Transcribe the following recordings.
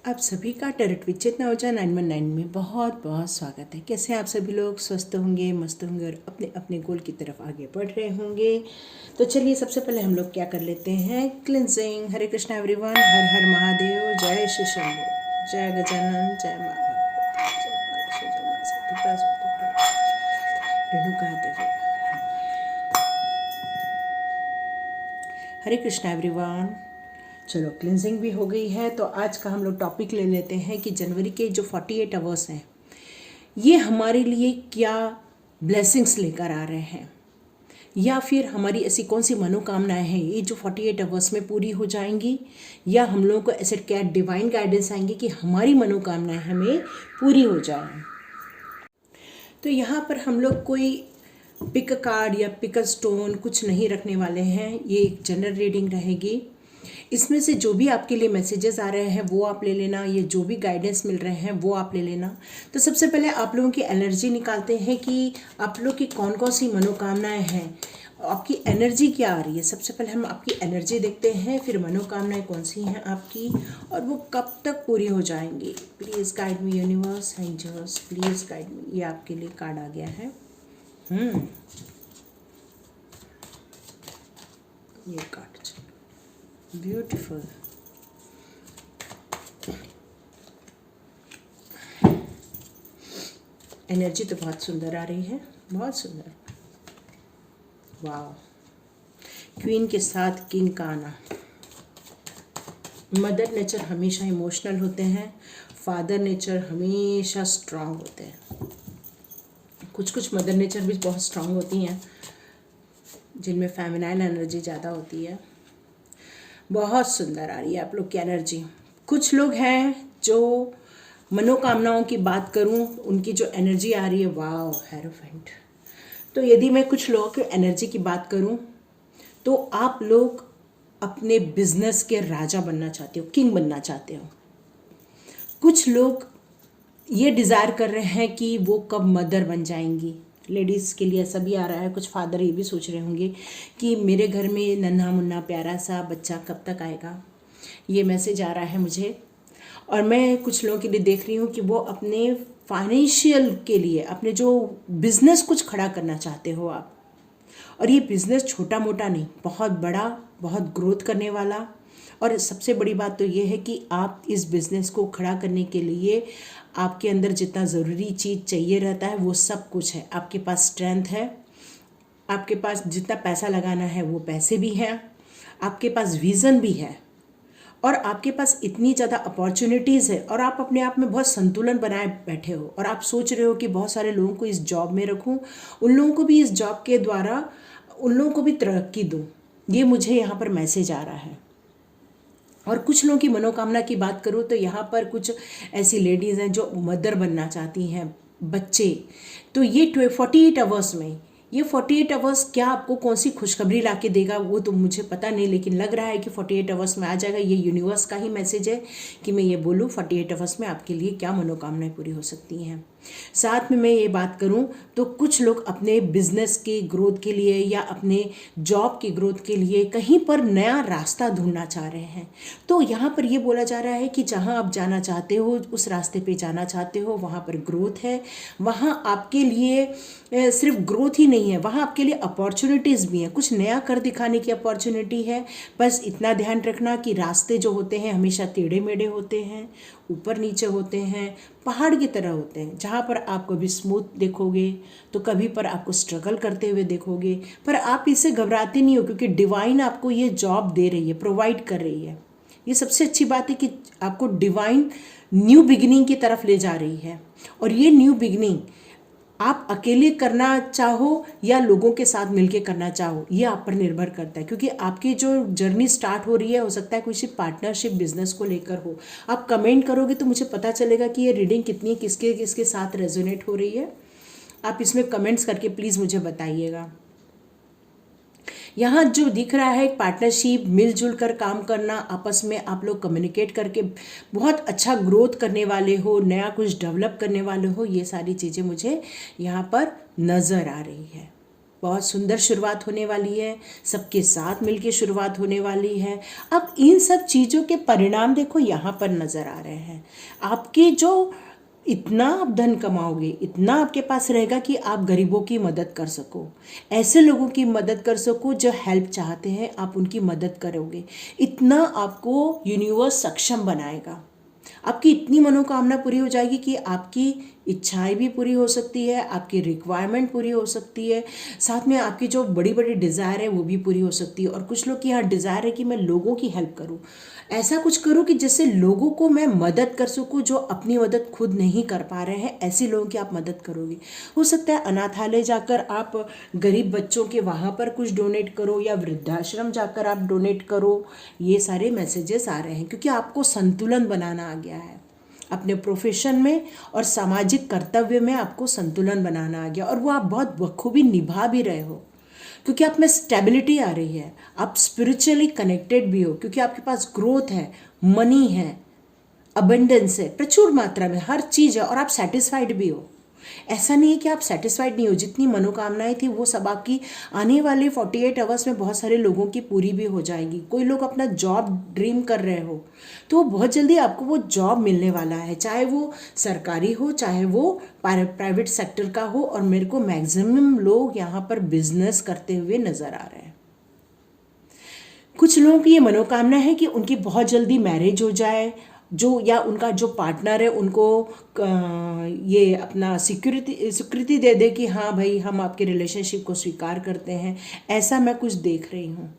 आप सभी का टैरोट विद चेतना ऊर्जा 919 में बहुत बहुत स्वागत है। कैसे हैं आप सभी लोग? स्वस्थ होंगे, मस्त होंगे और अपने अपने गोल की तरफ आगे बढ़ रहे होंगे। तो चलिए सबसे पहले हम लोग क्या कर लेते हैं, क्लिनजिंग। हरे कृष्णा एवरीवन, हर हर महादेव, जय श्री शंभू, जय गजानन, जय माँ जय माँ रेणुका देवी। हरे कृष्णा एवरीवन। चलो क्लिनजिंग भी हो गई है, तो आज का हम लोग टॉपिक ले लेते हैं कि जनवरी के जो 48 आवर्स हैं ये हमारे लिए क्या ब्लेसिंग्स लेकर आ रहे हैं, या फिर हमारी ऐसी कौन सी मनोकामनाएं हैं ये जो 48 आवर्स में पूरी हो जाएंगी, या हम लोगों को ऐसे क्या डिवाइन गाइडेंस आएंगे कि हमारी मनोकामनाएं हमें पूरी हो जाए। तो यहाँ पर हम लोग कोई पिक अ कार्ड या पिक अ स्टोन कुछ नहीं रखने वाले हैं। ये एक जनरल रीडिंग रहेगी। इसमें से जो भी आपके लिए मैसेजेस आ रहे हैं वो आप ले लेना, ये जो भी गाइडेंस मिल रहे हैं वो आप ले लेना। तो सबसे पहले आप लोगों की एनर्जी निकालते हैं कि आप लोग की कौन कौन सी मनोकामनाएं हैं, आपकी एनर्जी क्या आ रही है। सबसे पहले हम आपकी एनर्जी देखते हैं, फिर मनोकामनाएं कौन सी हैं आपकी और वो कब तक पूरी हो जाएंगी। Please guide me universe, angels please guide me. ये आपके लिए कार्ड आ गया है। ये कार्ड ब्यूटीफुल। एनर्जी तो बहुत सुंदर आ रही है, बहुत सुंदर। वाह, क्वीन के साथ किंग का आना। मदर नेचर हमेशा इमोशनल होते हैं, फादर नेचर हमेशा स्ट्रांग होते हैं। कुछ कुछ मदर नेचर भी बहुत स्ट्रांग होती हैं जिनमें फेमिनाइन एनर्जी ज़्यादा होती है। बहुत सुंदर आ रही है आप लोग की एनर्जी। कुछ लोग हैं जो मनोकामनाओं की बात करूं, उनकी जो एनर्जी आ रही है, वाह हेरोफेंट। तो यदि मैं कुछ लोगों की एनर्जी की बात करूं तो आप लोग अपने बिजनेस के राजा बनना चाहते हो, किंग बनना चाहते हो। कुछ लोग ये डिज़ायर कर रहे हैं कि वो कब मदर बन जाएंगी। लेडीज़ के लिए ऐसा भी आ रहा है। कुछ फादर ये भी सोच रहे होंगे कि मेरे घर में नन्हा मुन्ना प्यारा सा बच्चा कब तक आएगा। ये मैसेज आ रहा है मुझे। और मैं कुछ लोगों के लिए देख रही हूँ कि वो अपने फाइनेंशियल के लिए अपने जो बिज़नेस कुछ खड़ा करना चाहते हो आप। और ये बिज़नेस छोटा मोटा नहीं, बहुत बड़ा, बहुत ग्रोथ करने वाला। और सबसे बड़ी बात तो ये है कि आप इस बिज़नेस को खड़ा करने के लिए आपके अंदर जितना ज़रूरी चीज़ चाहिए रहता है वो सब कुछ है। आपके पास स्ट्रेंथ है, आपके पास जितना पैसा लगाना है वो पैसे भी हैं, आपके पास विज़न भी है, और आपके पास इतनी ज़्यादा अपॉर्चुनिटीज़ है, और आप अपने आप में बहुत संतुलन बनाए बैठे हो। और आप सोच रहे हो कि बहुत सारे लोगों को इस जॉब में रखूं, उन लोगों को भी इस जॉब के द्वारा उन लोगों को भी तरक्की दूं। ये मुझे यहाँ पर मैसेज आ रहा है। और कुछ लोगों की मनोकामना की बात करूँ तो यहाँ पर कुछ ऐसी लेडीज़ हैं जो मदर बनना चाहती हैं, बच्चे। तो ये 48 आवर्स में, ये 48 आवर्स क्या आपको कौन सी खुशखबरी ला के देगा वो तो मुझे पता नहीं, लेकिन लग रहा है कि 48 आवर्स में आ जाएगा। ये यूनिवर्स का ही मैसेज है कि मैं ये बोलूँ 48 आवर्स में आपके लिए क्या मनोकामनाएं पूरी हो सकती हैं। साथ में मैं ये बात करूं तो कुछ लोग अपने बिजनेस के ग्रोथ के लिए या अपने जॉब की ग्रोथ के लिए कहीं पर नया रास्ता ढूंढना चाह रहे हैं। तो यहाँ पर ये बोला जा रहा है कि जहाँ आप जाना चाहते हो, उस रास्ते पे जाना चाहते हो, वहाँ पर ग्रोथ है। वहाँ आपके लिए सिर्फ ग्रोथ ही नहीं है, वहाँ आपके लिए अपॉर्चुनिटीज़ भी हैं। कुछ नया कर दिखाने की अपॉर्चुनिटी है। बस इतना ध्यान रखना कि रास्ते जो होते हैं हमेशा टेढ़े मेढ़े होते हैं, ऊपर नीचे होते हैं, पहाड़ की तरह होते हैं। जहाँ पर आप कभी स्मूथ देखोगे तो कभी पर आपको स्ट्रगल करते हुए देखोगे, पर आप इससे घबराते नहीं हो क्योंकि डिवाइन आपको ये जॉब दे रही है, प्रोवाइड कर रही है। ये सबसे अच्छी बात है कि आपको डिवाइन न्यू बिगिनिंग की तरफ ले जा रही है। और ये न्यू बिगिनिंग आप अकेले करना चाहो या लोगों के साथ मिलके करना चाहो, ये आप पर निर्भर करता है। क्योंकि आपकी जो जर्नी स्टार्ट हो रही है, हो सकता है किसी पार्टनरशिप बिजनेस को लेकर हो। आप कमेंट करोगे तो मुझे पता चलेगा कि ये रीडिंग कितनी किसके किसके साथ रेजोनेट हो रही है। आप इसमें कमेंट्स करके प्लीज़ मुझे बताइएगा। यहाँ जो दिख रहा है पार्टनरशिप, मिलजुल कर काम करना, आपस में आप लोग कम्युनिकेट करके बहुत अच्छा ग्रोथ करने वाले हो, नया कुछ डेवलप करने वाले हो, ये सारी चीज़ें मुझे यहाँ पर नज़र आ रही है। बहुत सुंदर शुरुआत होने वाली है, सबके साथ मिलके शुरुआत होने वाली है। अब इन सब चीज़ों के परिणाम देखो यहाँ पर नज़र आ रहे हैं। आपकी जो इतना आप धन कमाओगे, इतना आपके पास रहेगा कि आप गरीबों की मदद कर सको, ऐसे लोगों की मदद कर सको जो हेल्प चाहते हैं, आप उनकी मदद करोगे। इतना आपको यूनिवर्स सक्षम बनाएगा। आपकी इतनी मनोकामना पूरी हो जाएगी कि आपकी इच्छाएं भी पूरी हो सकती है, आपकी रिक्वायरमेंट पूरी हो सकती है, साथ में आपकी जो बड़ी बड़ी डिज़ायर है वो भी पूरी हो सकती है। और कुछ लोग की यहाँ डिज़ायर है कि मैं लोगों की हेल्प करूँ, ऐसा कुछ करूँ कि जिससे लोगों को मैं मदद कर सकूँ जो अपनी मदद खुद नहीं कर पा रहे हैं, ऐसे लोगों की आप मदद करोगे। हो सकता है अनाथालय जाकर आप गरीब बच्चों के वहाँ पर कुछ डोनेट करो, या वृद्धाश्रम जाकर आप डोनेट करो। ये सारे मैसेजेस आ रहे हैं क्योंकि आपको संतुलन बनाना आ गया है। अपने प्रोफेशन में और सामाजिक कर्तव्य में आपको संतुलन बनाना आ गया, और वो आप बहुत बखूबी निभा भी रहे हो क्योंकि आप में स्टेबिलिटी आ रही है। आप स्पिरिचुअली कनेक्टेड भी हो क्योंकि आपके पास ग्रोथ है, मनी है, अबंडेंस है, प्रचुर मात्रा में हर चीज़ है, और आप सेटिस्फाइड भी हो। ऐसा नहीं है कि आप सेटिस्फाइड नहीं हो। जितनी मनोकामनाएं थी वो सब आपकी आने वाले 48 आवर्स में बहुत सारे लोगों की पूरी भी हो जाएंगी। कोई लोग अपना जॉब ड्रीम कर रहे हो तो बहुत जल्दी आपको वो जॉब मिलने वाला है, चाहे वो सरकारी हो चाहे वो प्राइवेट सेक्टर का हो। और मेरे को मैक्सिमम लोग यहाँ पर बिजनेस करते हुए नज़र आ रहे हैं। कुछ लोगों की ये मनोकामना है कि उनकी बहुत जल्दी मैरिज हो जाए, जो या उनका जो पार्टनर है उनको ये अपना स्वीकृति दे दे कि हाँ भाई हम आपके रिलेशनशिप को स्वीकार करते हैं। ऐसा मैं कुछ देख रही हूँ।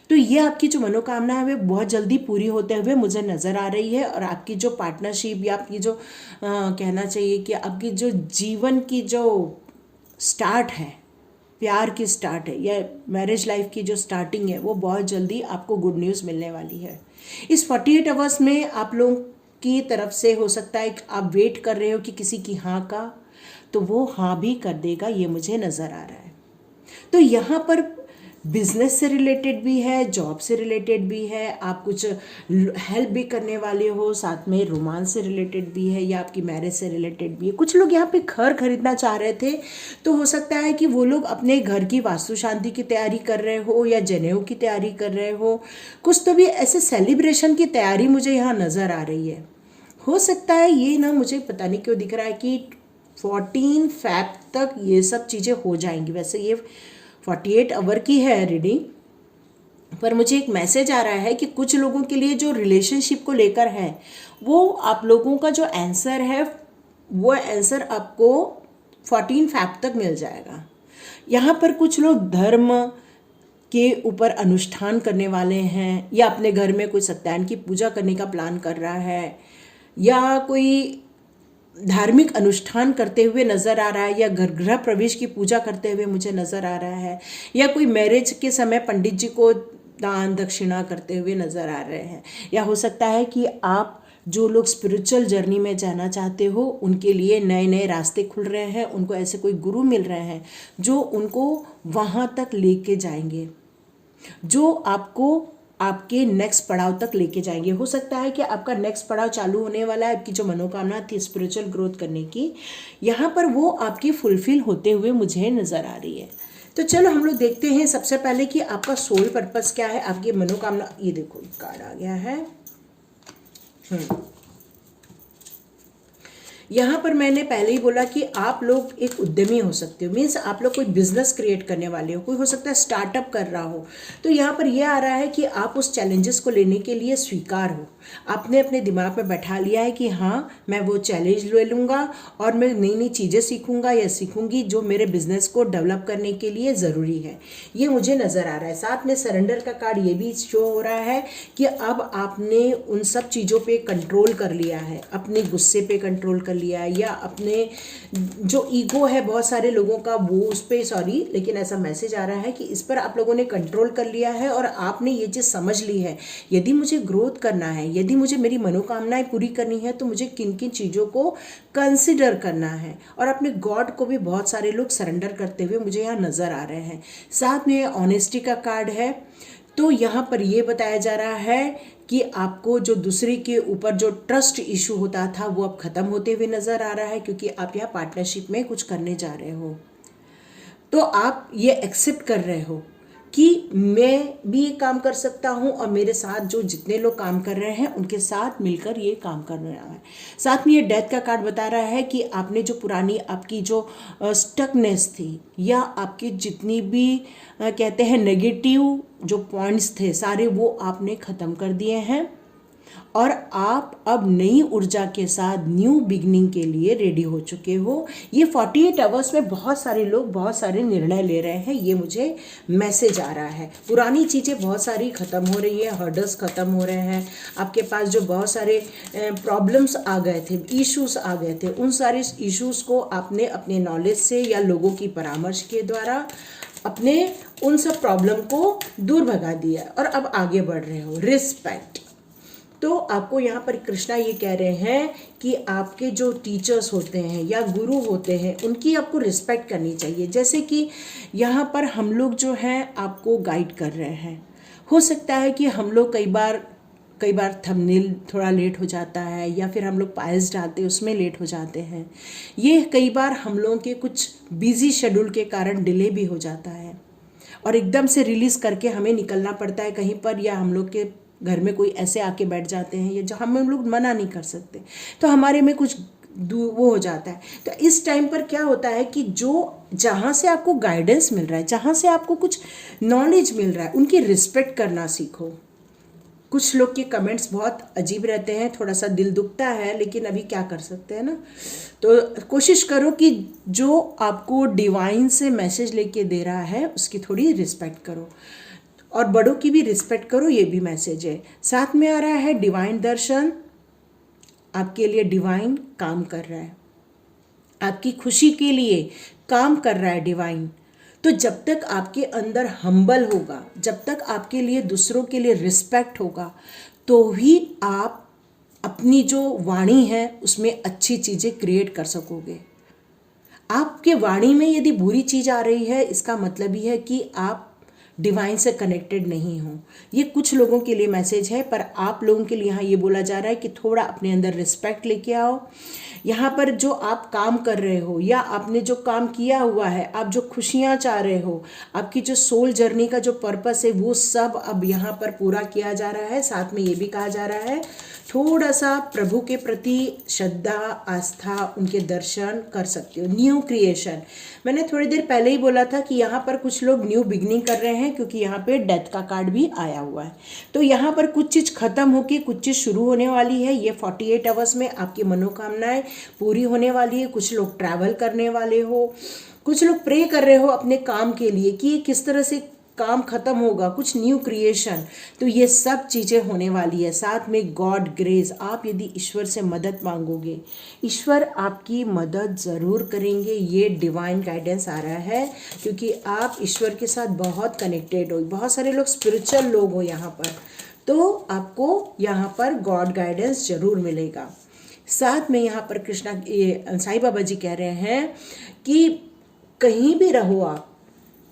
तो ये आपकी जो मनोकामना है वो बहुत जल्दी पूरी होते हुए मुझे नज़र आ रही है। और आपकी जो पार्टनरशिप या आपकी जो कहना चाहिए कि आपकी जो जीवन की जो स्टार्ट है, प्यार की स्टार्ट है या मैरिज लाइफ की जो स्टार्टिंग है, वो बहुत जल्दी आपको गुड न्यूज़ मिलने वाली है। इस 48 आवर्स में आप लोगों की तरफ से हो सकता है कि आप वेट कर रहे हो कि किसी की हाँ का, तो वो हाँ भी कर देगा, ये मुझे नज़र आ रहा है। तो यहाँ पर बिजनेस से रिलेटेड भी है, जॉब से रिलेटेड भी है, आप कुछ हेल्प भी करने वाले हो, साथ में रोमांस से रिलेटेड भी है, या आपकी मैरिज से रिलेटेड भी है। कुछ लोग यहाँ पे घर खरीदना चाह रहे थे, तो हो सकता है कि वो लोग अपने घर की वास्तु शांति की तैयारी कर रहे हो या जनेऊ की तैयारी कर रहे हो। कुछ तो भी ऐसे सेलिब्रेशन की तैयारी मुझे यहाँ नज़र आ रही है। हो सकता है ये ना, मुझे पता नहीं क्यों दिख रहा है कि 14 फैब तक ये सब चीज़ें हो जाएंगी। वैसे ये 48 आवर की है रीडिंग, पर मुझे एक मैसेज आ रहा है कि कुछ लोगों के लिए जो रिलेशनशिप को लेकर है, वो आप लोगों का जो आंसर है वो आंसर आपको 14 फैब तक मिल जाएगा। यहाँ पर कुछ लोग धर्म के ऊपर अनुष्ठान करने वाले हैं, या अपने घर में कोई सत्यानारायण की पूजा करने का प्लान कर रहा है, या कोई धार्मिक अनुष्ठान करते हुए नज़र आ रहा है, या गृह प्रवेश की पूजा करते हुए मुझे नज़र आ रहा है, या कोई मैरिज के समय पंडित जी को दान दक्षिणा करते हुए नज़र आ रहे हैं। या हो सकता है कि आप जो लोग स्पिरिचुअल जर्नी में जाना चाहते हो उनके लिए नए नए रास्ते खुल रहे हैं, उनको ऐसे कोई गुरु मिल रहे हैं जो उनको वहाँ तक लेके जाएंगे, जो आपको आपके नेक्स्ट पड़ाव तक लेके जाएंगे। हो सकता है कि आपका नेक्स्ट पड़ाव चालू होने वाला है, आपकी जो मनोकामना थी स्पिरिचुअल ग्रोथ करने की, यहाँ पर वो आपकी फुलफिल होते हुए मुझे नज़र आ रही है। तो चलो हम लोग देखते हैं सबसे पहले कि आपका सोल पर्पस क्या है, आपकी मनोकामना। ये देखो कार्ड आ गया है। यहाँ पर मैंने पहले ही बोला कि आप लोग एक उद्यमी हो सकते हो, मीन्स आप लोग कोई बिजनेस क्रिएट करने वाले हो, कोई हो सकता है स्टार्टअप कर रहा हो। तो यहाँ पर यह आ रहा है कि आप उस चैलेंजेस को लेने के लिए स्वीकार हो। आपने अपने दिमाग में बैठा लिया है कि हाँ मैं वो चैलेंज ले लूँगा और मैं नई नई चीज़ें सीखूँगा या सीखूँगी जो मेरे बिजनेस को डेवलप करने के लिए ज़रूरी है। ये मुझे नज़र आ रहा है। साथ में सरेंडर का कार्ड ये भी शो हो रहा है कि अब आपने उन सब चीज़ों पे कंट्रोल कर लिया है, अपने गुस्से पे कंट्रोल कर लिया है, या अपने जो ईगो है बहुत सारे लोगों का वो उस पर, सॉरी लेकिन ऐसा मैसेज आ रहा है कि इस पर आप लोगों ने कंट्रोल कर लिया है और आपने ये चीज़ समझ ली है। यदि मुझे ग्रोथ करना है, यदि मुझे मेरी मनोकामनाएं पूरी करनी है, तो मुझे किन किन चीज़ों को कंसिडर करना है। और अपने गॉड को भी बहुत सारे लोग सरेंडर करते हुए मुझे यहाँ नज़र आ रहे हैं। साथ में ऑनेस्टी का कार्ड है। तो यहाँ पर ये बताया जा रहा है कि आपको जो दूसरे के ऊपर जो ट्रस्ट इशू होता था वो अब ख़त्म होते हुए नज़र आ रहा है, क्योंकि आप यहाँ पार्टनरशिप में कुछ करने जा रहे हो। तो आप ये एक्सेप्ट कर रहे हो कि मैं भी ये काम कर सकता हूँ और मेरे साथ जो जितने लोग काम कर रहे हैं उनके साथ मिलकर ये काम कर रहा है। साथ में ये डेथ का कार्ड बता रहा है कि आपने जो पुरानी आपकी जो स्टकनेस थी या आपकी जितनी भी कहते हैं नेगेटिव जो पॉइंट्स थे सारे वो आपने ख़त्म कर दिए हैं और आप अब नई ऊर्जा के साथ न्यू बिगनिंग के लिए रेडी हो चुके हो। ये 48 आवर्स में बहुत सारे लोग बहुत सारे निर्णय ले रहे हैं, ये मुझे मैसेज आ रहा है। पुरानी चीज़ें बहुत सारी ख़त्म हो रही है, हर्डल्स ख़त्म हो रहे हैं, आपके पास जो बहुत सारे प्रॉब्लम्स आ गए थे, इश्यूज आ गए थे, उन सारे इश्यूज़ को आपने अपने नॉलेज से या लोगों की परामर्श के द्वारा अपने उन सब प्रॉब्लम को दूर भगा दिया और अब आगे बढ़ रहे हो। रिस्पेक्ट, तो आपको यहाँ पर कृष्णा ये कह रहे हैं कि आपके जो टीचर्स होते हैं या गुरु होते हैं उनकी आपको रिस्पेक्ट करनी चाहिए। जैसे कि यहाँ पर हम लोग जो हैं आपको गाइड कर रहे हैं, हो सकता है कि हम लोग कई बार थंबनेल थोड़ा लेट हो जाता है या फिर हम लोग पायल्स डालते हैं उसमें लेट हो जाते हैं। ये कई बार हम लोगों के कुछ बिजी शेड्यूल के कारण डिले भी हो जाता है और एकदम से रिलीज़ करके हमें निकलना पड़ता है कहीं पर, या हम लोग के घर में कोई ऐसे आके बैठ जाते हैं या जो हम लोग मना नहीं कर सकते, तो हमारे में कुछ वो हो जाता है। तो इस टाइम पर क्या होता है कि जो जहाँ से आपको गाइडेंस मिल रहा है, जहाँ से आपको कुछ नॉलेज मिल रहा है, उनकी रिस्पेक्ट करना सीखो। कुछ लोग के कमेंट्स बहुत अजीब रहते हैं, थोड़ा सा दिल दुखता है, लेकिन अभी क्या कर सकते हैं ना। तो कोशिश करो कि जो आपको डिवाइन से मैसेज लेके दे रहा है उसकी थोड़ी रिस्पेक्ट करो और बड़ों की भी रिस्पेक्ट करो, ये भी मैसेज है। साथ में आ रहा है डिवाइन दर्शन, आपके लिए डिवाइन काम कर रहा है, आपकी खुशी के लिए काम कर रहा है डिवाइन। तो जब तक आपके अंदर हम्बल होगा, जब तक आपके लिए दूसरों के लिए रिस्पेक्ट होगा, तो ही आप अपनी जो वाणी है उसमें अच्छी चीज़ें क्रिएट कर सकोगे। आपके वाणी में यदि बुरी चीज़ आ रही है, इसका मतलब ही है कि आप डिवाइन से कनेक्टेड नहीं हो। ये कुछ लोगों के लिए मैसेज है, पर आप लोगों के लिए यहाँ ये बोला जा रहा है कि थोड़ा अपने अंदर रिस्पेक्ट लेके आओ। यहाँ पर जो आप काम कर रहे हो या आपने जो काम किया हुआ है, आप जो खुशियाँ चाह रहे हो, आपकी जो सोल जर्नी का जो पर्पस है, वो सब अब यहाँ पर पूरा किया जा रहा है। साथ में ये भी कहा जा रहा है थोड़ा सा प्रभु के प्रति श्रद्धा, आस्था, उनके दर्शन कर सकते हो। न्यू क्रिएशन, मैंने थोड़ी देर पहले ही बोला था कि यहाँ पर कुछ लोग न्यू बिगनिंग कर रहे हैं, क्योंकि यहाँ पे डेथ का कार्ड भी आया हुआ है। तो यहाँ पर कुछ चीज़ खत्म होके कुछ चीज़ शुरू होने वाली है। ये 48 आवर्स में आपकी मनोकामनाएं पूरी होने वाली है। कुछ लोग ट्रैवल करने वाले हो, कुछ लोग प्रे कर रहे हो अपने काम के लिए कि किस तरह से काम खत्म होगा, कुछ न्यू क्रिएशन। तो ये सब चीज़ें होने वाली है। साथ में गॉड ग्रेस, आप यदि ईश्वर से मदद मांगोगे, ईश्वर आपकी मदद ज़रूर करेंगे। ये डिवाइन गाइडेंस आ रहा है, क्योंकि आप ईश्वर के साथ बहुत कनेक्टेड हो। बहुत सारे लोग स्पिरिचुअल लोग हो यहाँ पर, तो आपको यहाँ पर गॉड गाइडेंस ज़रूर मिलेगा। साथ में यहाँ पर कृष्णा साईं बाबा जी कह रहे हैं कि कहीं भी रहो आप,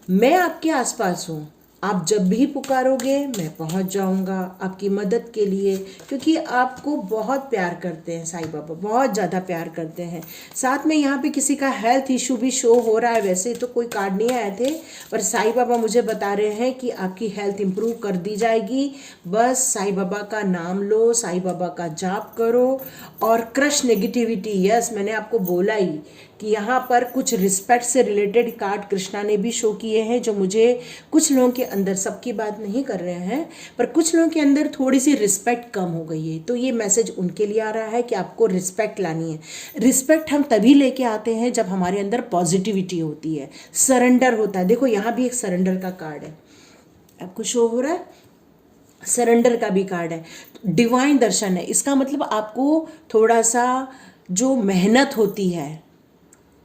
मैं आपके आसपास हूँ। आप जब भी पुकारोगे मैं पहुँच जाऊँगा आपकी मदद के लिए, क्योंकि आपको बहुत प्यार करते हैं साईं बाबा, बहुत ज़्यादा प्यार करते हैं। साथ में यहाँ पे किसी का हेल्थ इशू भी शो हो रहा है। वैसे तो कोई कार्ड नहीं आए थे, पर साईं बाबा मुझे बता रहे हैं कि आपकी हेल्थ इम्प्रूव कर दी जाएगी। बस साईं बाबा का नाम लो, साईं बाबा का जाप करो और क्रश नेगेटिविटी। यस, मैंने आपको बोला ही कि यहाँ पर कुछ रिस्पेक्ट से रिलेटेड कार्ड कृष्णा ने भी शो किए हैं, जो मुझे कुछ लोगों के अंदर, सबकी बात नहीं कर रहे हैं, पर कुछ लोगों के अंदर थोड़ी सी रिस्पेक्ट कम हो गई है। तो ये मैसेज उनके लिए आ रहा है कि आपको रिस्पेक्ट लानी है। रिस्पेक्ट हम तभी लेके आते हैं जब हमारे अंदर पॉजिटिविटी होती है, सरेंडर होता है। देखो यहाँ भी एक सरेंडर का कार्ड है, आपको शो हो रहा है, सरेंडर का भी कार्ड है। डिवाइन दर्शन है, इसका मतलब आपको थोड़ा सा जो मेहनत होती है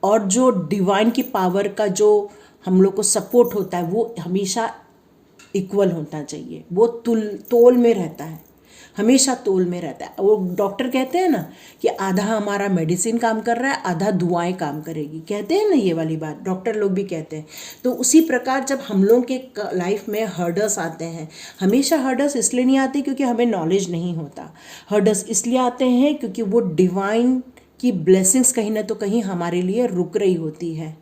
और जो डिवाइन की पावर का जो हम लोग को सपोर्ट होता है, वो हमेशा इक्वल होना चाहिए। वो तोल में रहता है, हमेशा तोल में रहता है। वो डॉक्टर कहते हैं ना कि आधा हमारा मेडिसिन काम कर रहा है, आधा दुआएं काम करेगी, कहते हैं ना, ये वाली बात डॉक्टर लोग भी कहते हैं। तो उसी प्रकार जब हम लोग के लाइफ में हर्डल्स आते हैं, हमेशा हर्डल्स इसलिए नहीं आते क्योंकि हमें नॉलेज नहीं होता। हर्डल्स इसलिए आते हैं क्योंकि वो डिवाइन कि ब्लेसिंग्स कहीं ना तो कहीं हमारे लिए रुक रही होती है।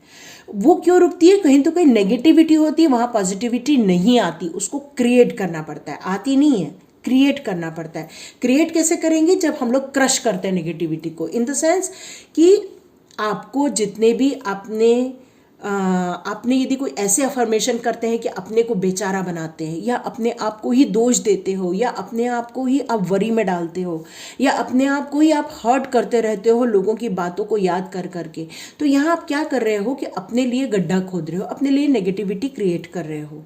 वो क्यों रुकती है? कहीं तो कहीं नेगेटिविटी होती है, वहाँ पॉजिटिविटी नहीं आती, उसको क्रिएट करना पड़ता है, आती नहीं है, क्रिएट करना पड़ता है। क्रिएट कैसे करेंगे? जब हम लोग क्रश करते हैं नेगेटिविटी को, इन द सेंस कि आपको जितने भी आपने यदि कोई ऐसे अफर्मेशन करते हैं कि अपने को बेचारा बनाते हैं, या अपने आप को ही दोष देते हो, या अपने आप को ही आप वरी में डालते हो, या अपने आप को ही आप हर्ट करते रहते हो लोगों की बातों को याद कर करके, तो यहाँ आप क्या कर रहे हो कि अपने लिए गड्ढा खोद रहे हो, अपने लिए नेगेटिविटी क्रिएट कर रहे हो।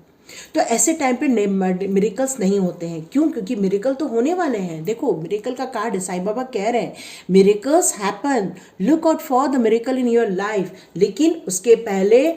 तो ऐसे टाइम पे मिरेकल्स नहीं होते हैं। क्यों? क्योंकि मिरेकल तो होने वाले हैं। देखो, मिरेकल का कार्ड है, साईं बाबा कह रहे हैं miracles happen, look out for the miracle in your life. लेकिन उसके पहले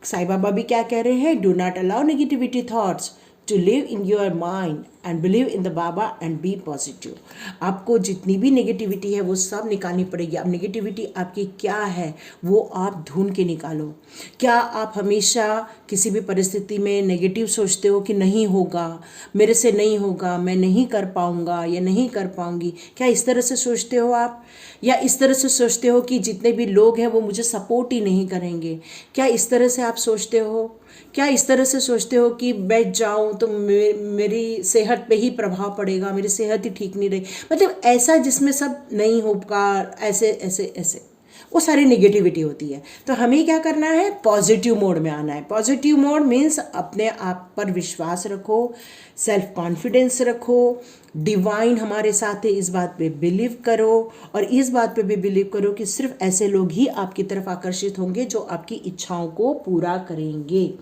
साईं बाबा भी क्या कह रहे हैं? Do not allow negativity thoughts to live in your mind and believe in the baba and be positive. आपको जितनी भी नेगेटिविटी है वो सब निकालनी पड़ेगी। अब नेगेटिविटी आपकी क्या है वो आप ढूंढ के निकालो। क्या आप हमेशा किसी भी परिस्थिति में नेगेटिव सोचते हो कि नहीं होगा, मेरे से नहीं होगा, मैं नहीं कर पाऊंगा या नहीं कर पाऊंगी? क्या इस तरह से सोचते हो आप? या इस तरह से सोचते हो कि जितने भी लोग हैं वो मुझे सपोर्ट ही नहीं करेंगे? क्या इस तरह से आप सोचते हो? क्या इस तरह से सोचते हो कि बैठ जाऊं तो मेरी सेहत पे ही प्रभाव पड़ेगा, मेरी सेहत ही ठीक नहीं रही? मतलब ऐसा जिसमें सब नहीं होगा, ऐसे ऐसे ऐसे वो सारी नेगेटिविटी होती है। तो हमें क्या करना है? पॉजिटिव मोड में आना है। पॉजिटिव मोड मीन्स अपने आप पर विश्वास रखो, सेल्फ कॉन्फिडेंस रखो, डिवाइन हमारे साथ है इस बात पे बिलीव करो, और इस बात पे भी बिलीव करो कि सिर्फ ऐसे लोग ही आपकी तरफ आकर्षित होंगे जो आपकी इच्छाओं को पूरा करेंगे।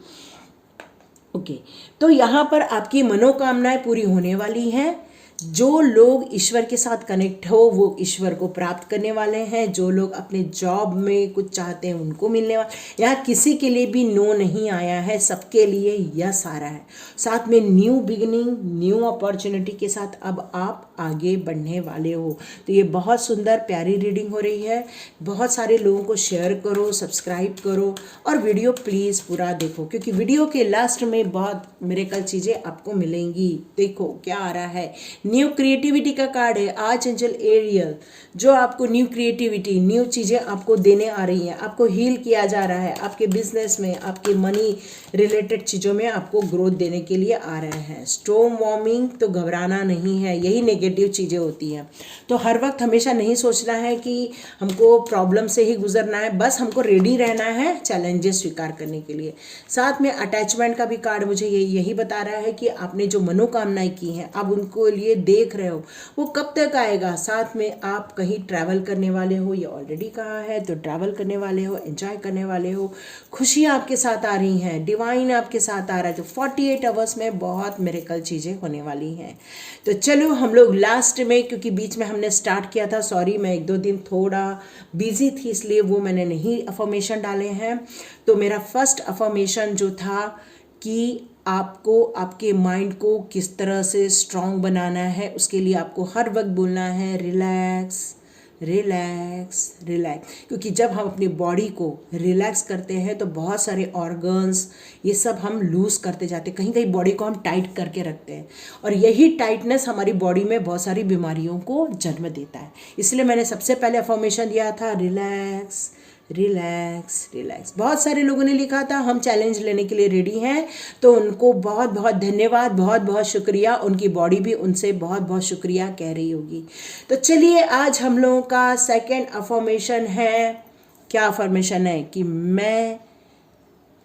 ओके, तो यहाँ पर आपकी मनोकामनाएं पूरी होने वाली हैं। जो लोग ईश्वर के साथ कनेक्ट हो वो ईश्वर को प्राप्त करने वाले हैं। जो लोग अपने जॉब में कुछ चाहते हैं उनको मिलने वाले। यहाँ किसी के लिए भी नो नहीं आया है, सबके लिए यस आ रहा है। साथ में न्यू बिगिनिंग, न्यू अपॉर्चुनिटी के साथ अब आप आगे बढ़ने वाले हो। तो ये बहुत सुंदर प्यारी रीडिंग हो रही है। बहुत सारे लोगों को शेयर करो, सब्सक्राइब करो, और वीडियो प्लीज़ पूरा देखो, क्योंकि वीडियो के लास्ट में बहुत मिरेकल चीज़ें आपको मिलेंगी। देखो क्या आ रहा है। न्यू क्रिएटिविटी का कार्ड है, आर्चएंजल एरियल, जो आपको न्यू क्रिएटिविटी, न्यू चीज़ें आपको देने आ रही हैं। आपको हील किया जा रहा है, आपके बिजनेस में, आपके मनी रिलेटेड चीज़ों में आपको ग्रोथ देने के लिए आ रहे हैं। स्टॉर्म वार्मिंग, तो घबराना नहीं है, यही नेगेटिव चीज़ें होती हैं। तो हर वक्त हमेशा नहीं सोचना है कि हमको प्रॉब्लम से ही गुजरना है, बस हमको रेडी रहना है चैलेंजेस स्वीकार करने के लिए। साथ में अटैचमेंट का भी कार्ड मुझे यही बता रहा है कि आपने जो मनोकामनाएं की हैं आप उनको लिए देख रहे हो, वो कब तक आएगा। साथ में आप कहीं ट्रैवल करने वाले हो, ये ऑलरेडी कहा है, तो ट्रैवल करने वाले हो, एंजॉय करने वाले हो, खुशियाँ आपके साथ आ रही हैं, डिवाइन आपके साथ आ रहा है। तो 48 आवर्स में बहुत मिरेकल चीज़ें होने वाली हैं। तो चलो हम लोग लास्ट में, क्योंकि बीच में हमने स्टार्ट किया था, सॉरी मैं 1-2 दिन थोड़ा बिजी थी इसलिए वो मैंने नहीं अफर्मेशन डाले हैं। तो मेरा फर्स्ट अफर्मेशन जो था कि आपको आपके माइंड को किस तरह से स्ट्रॉन्ग बनाना है, उसके लिए आपको हर वक्त बोलना है रिलैक्स रिलैक्स रिलैक्स। क्योंकि जब हम अपनी बॉडी को रिलैक्स करते हैं तो बहुत सारे ऑर्गन्स ये सब हम लूज़ करते जाते हैं, कहीं कहीं बॉडी को हम टाइट करके रखते हैं, और यही टाइटनेस हमारी बॉडी में बहुत सारी बीमारियों को जन्म देता है। इसलिए मैंने सबसे पहले अफर्मेशन दिया था रिलैक्स रिलैक्स रिलैक्स। बहुत सारे लोगों ने लिखा था हम चैलेंज लेने के लिए रेडी हैं, तो उनको बहुत बहुत धन्यवाद, बहुत बहुत शुक्रिया। उनकी बॉडी भी उनसे बहुत बहुत शुक्रिया कह रही होगी। तो चलिए आज हम लोगों का सेकंड अफर्मेशन है। क्या अफर्मेशन है? कि मैं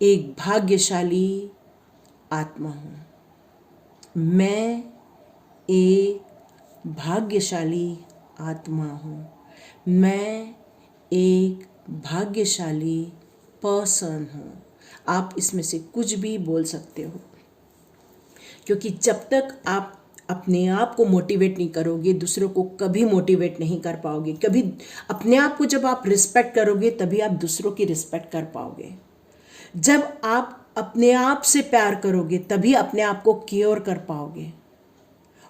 एक भाग्यशाली आत्मा हूँ। मैं एक भाग्यशाली आत्मा हूँ। मैं एक भाग्यशाली पर्सन हूँ। आप इसमें से कुछ भी बोल सकते हो, क्योंकि जब तक आप अपने आप को मोटिवेट नहीं करोगे दूसरों को कभी मोटिवेट नहीं कर पाओगे। कभी अपने आप को जब आप रिस्पेक्ट करोगे तभी आप दूसरों की रिस्पेक्ट कर पाओगे। जब आप अपने आप से प्यार करोगे तभी अपने आप को केयर कर पाओगे,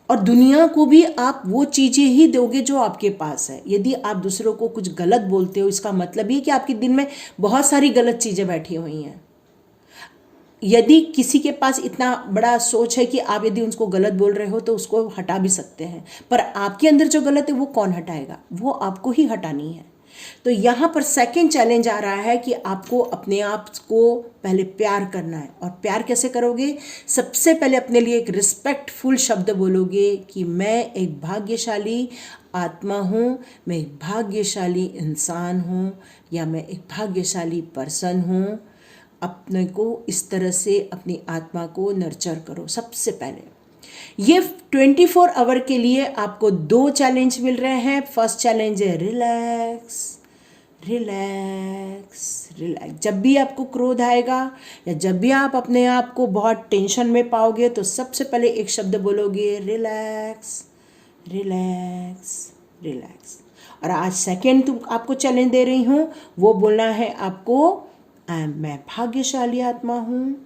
और दुनिया को भी आप वो चीज़ें ही दोगे जो आपके पास है। यदि आप दूसरों को कुछ गलत बोलते हो इसका मतलब ये कि आपके दिल में बहुत सारी गलत चीज़ें बैठी हुई हैं। यदि किसी के पास इतना बड़ा सोच है कि आप यदि उनको गलत बोल रहे हो तो उसको हटा भी सकते हैं, पर आपके अंदर जो गलत है वो कौन हटाएगा? वो आपको ही हटानी है। तो यहाँ पर सेकंड चैलेंज आ रहा है कि आपको अपने आप को पहले प्यार करना है। और प्यार कैसे करोगे? सबसे पहले अपने लिए एक रिस्पेक्टफुल शब्द बोलोगे कि मैं एक भाग्यशाली आत्मा हूँ, मैं एक भाग्यशाली इंसान हूँ, या मैं एक भाग्यशाली पर्सन हूँ। अपने को इस तरह से अपनी आत्मा को नर्चर करो सबसे पहले। ये 24 आवर के लिए आपको 2 चैलेंज मिल रहे हैं। फर्स्ट चैलेंज है रिलैक्स रिलैक्स रिलैक्स। जब भी आपको क्रोध आएगा या जब भी आप अपने आप को बहुत टेंशन में पाओगे तो सबसे पहले एक शब्द बोलोगे, रिलैक्स रिलैक्स रिलैक्स। और आज सेकेंड आपको चैलेंज दे रही हूँ, वो बोलना है आपको, मैं भाग्यशाली आत्मा हूँ,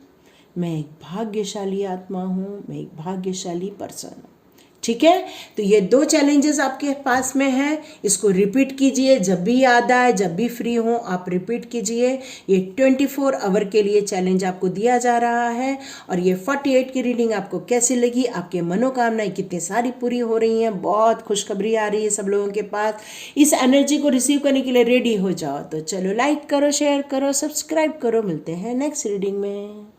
मैं एक भाग्यशाली आत्मा हूँ, मैं एक भाग्यशाली पर्सन हूँ। ठीक है, तो ये 2 चैलेंजेस आपके पास में हैं। इसको रिपीट कीजिए, जब भी याद आए, जब भी फ्री हो आप रिपीट कीजिए। ये 24 आवर के लिए चैलेंज आपको दिया जा रहा है। और ये 48 की रीडिंग आपको कैसी लगी? आपके मनोकामनाएं कितनी सारी पूरी हो रही हैं? बहुत खुशखबरी आ रही है सब लोगों के पास। इस एनर्जी को रिसीव करने के लिए रेडी हो जाओ। तो चलो लाइक करो, शेयर करो, सब्सक्राइब करो। मिलते हैं नेक्स्ट रीडिंग में।